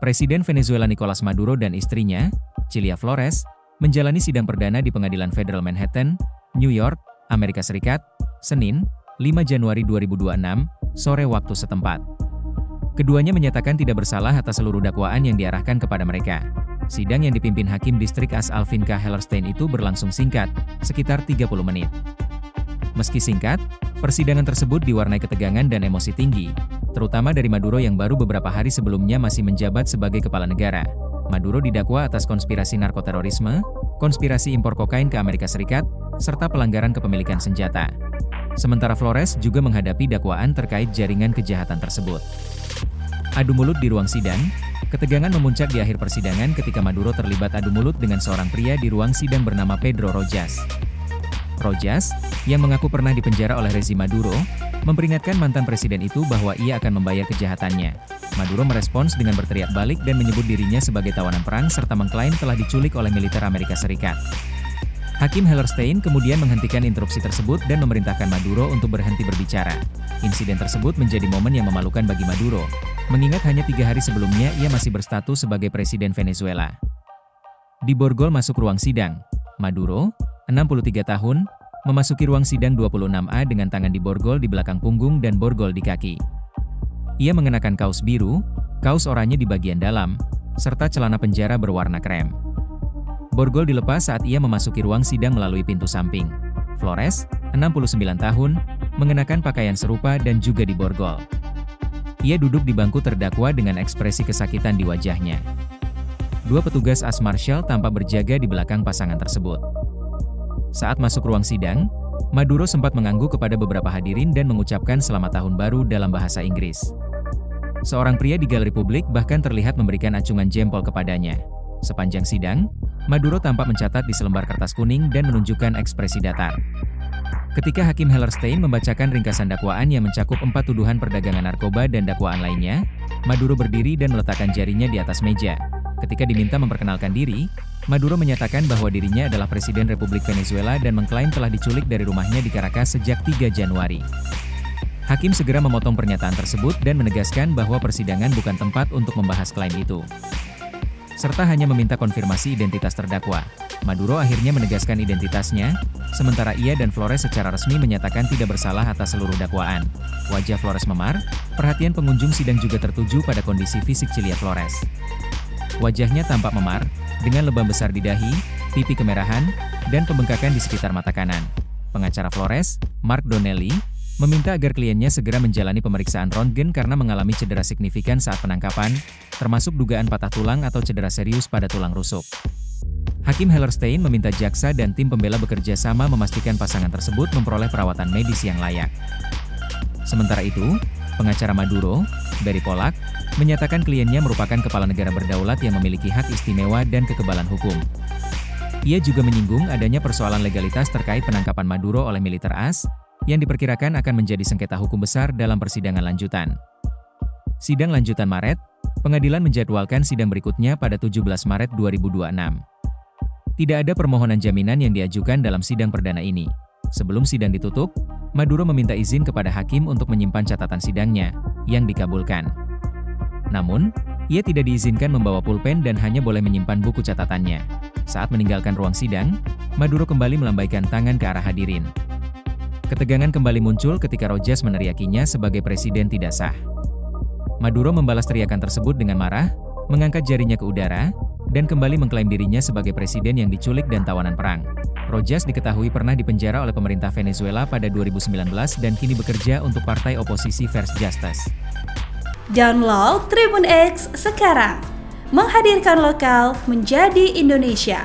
Presiden Venezuela Nicolas Maduro dan istrinya, Cilia Flores, menjalani sidang perdana di Pengadilan Federal Manhattan, New York, Amerika Serikat, Senin, 5 Januari 2026, sore waktu setempat. Keduanya menyatakan tidak bersalah atas seluruh dakwaan yang diarahkan kepada mereka. Sidang yang dipimpin Hakim Distrik AS Alvin K. Hellerstein itu berlangsung singkat, sekitar 30 menit. Meski singkat, persidangan tersebut diwarnai ketegangan dan emosi tinggi, terutama dari Maduro yang baru beberapa hari sebelumnya masih menjabat sebagai kepala negara. Maduro didakwa atas konspirasi narkoterorisme, konspirasi impor kokain ke Amerika Serikat, serta pelanggaran kepemilikan senjata. Sementara Flores juga menghadapi dakwaan terkait jaringan kejahatan tersebut. Adu mulut di ruang sidang, ketegangan memuncak di akhir persidangan ketika Maduro terlibat adu mulut dengan seorang pria di ruang sidang bernama Pedro Rojas. Rojas, yang mengaku pernah dipenjara oleh rezim Maduro, memperingatkan mantan presiden itu bahwa ia akan membayar kejahatannya. Maduro merespons dengan berteriak balik dan menyebut dirinya sebagai tawanan perang serta mengklaim telah diculik oleh militer Amerika Serikat. Hakim Hellerstein kemudian menghentikan interupsi tersebut dan memerintahkan Maduro untuk berhenti berbicara. Insiden tersebut menjadi momen yang memalukan bagi Maduro, mengingat hanya 3 hari sebelumnya ia masih berstatus sebagai presiden Venezuela. Di borgol masuk ruang sidang, Maduro, 63 tahun, memasuki ruang sidang 26A dengan tangan di borgol di belakang punggung dan borgol di kaki. Ia mengenakan kaos biru, kaos oranye di bagian dalam, serta celana penjara berwarna krem. Borgol dilepas saat ia memasuki ruang sidang melalui pintu samping. Flores, 69 tahun, mengenakan pakaian serupa dan juga di borgol. Ia duduk di bangku terdakwa dengan ekspresi kesakitan di wajahnya. 2 petugas AS Marshal tampak berjaga di belakang pasangan tersebut. Saat masuk ruang sidang, Maduro sempat mengangguk kepada beberapa hadirin dan mengucapkan selamat tahun baru dalam bahasa Inggris. Seorang pria di galeri publik bahkan terlihat memberikan acungan jempol kepadanya. Sepanjang sidang, Maduro tampak mencatat di selembar kertas kuning dan menunjukkan ekspresi datar. Ketika Hakim Hellerstein membacakan ringkasan dakwaan yang mencakup 4 tuduhan perdagangan narkoba dan dakwaan lainnya, Maduro berdiri dan meletakkan jarinya di atas meja. Ketika diminta memperkenalkan diri, Maduro menyatakan bahwa dirinya adalah Presiden Republik Venezuela dan mengklaim telah diculik dari rumahnya di Caracas sejak 3 Januari. Hakim segera memotong pernyataan tersebut dan menegaskan bahwa persidangan bukan tempat untuk membahas klaim itu, serta hanya meminta konfirmasi identitas terdakwa. Maduro akhirnya menegaskan identitasnya, sementara ia dan Flores secara resmi menyatakan tidak bersalah atas seluruh dakwaan. Wajah Flores memar, perhatian pengunjung sidang juga tertuju pada kondisi fisik Cilia Flores. Wajahnya tampak memar, dengan lebam besar di dahi, pipi kemerahan, dan pembengkakan di sekitar mata kanan. Pengacara Flores, Mark Donnelly, meminta agar kliennya segera menjalani pemeriksaan röntgen karena mengalami cedera signifikan saat penangkapan, termasuk dugaan patah tulang atau cedera serius pada tulang rusuk. Hakim Hellerstein meminta jaksa dan tim pembela bekerja sama memastikan pasangan tersebut memperoleh perawatan medis yang layak. Sementara itu, pengacara Maduro, Barry Polak, menyatakan kliennya merupakan kepala negara berdaulat yang memiliki hak istimewa dan kekebalan hukum. Ia juga menyinggung adanya persoalan legalitas terkait penangkapan Maduro oleh militer AS, yang diperkirakan akan menjadi sengketa hukum besar dalam persidangan lanjutan. Sidang lanjutan Maret, pengadilan menjadwalkan sidang berikutnya pada 17 Maret 2026. Tidak ada permohonan jaminan yang diajukan dalam sidang perdana ini. Sebelum sidang ditutup, Maduro meminta izin kepada hakim untuk menyimpan catatan sidangnya, yang dikabulkan. Namun, ia tidak diizinkan membawa pulpen dan hanya boleh menyimpan buku catatannya. Saat meninggalkan ruang sidang, Maduro kembali melambaikan tangan ke arah hadirin. Ketegangan kembali muncul ketika Rojas meneriakinya sebagai presiden tidak sah. Maduro membalas teriakan tersebut dengan marah, mengangkat jarinya ke udara, dan kembali mengklaim dirinya sebagai presiden yang diculik dan tawanan perang. Rojas diketahui pernah dipenjara oleh pemerintah Venezuela pada 2019 dan kini bekerja untuk partai oposisi First Justice. Download Tribun X sekarang, menghadirkan lokal menjadi Indonesia.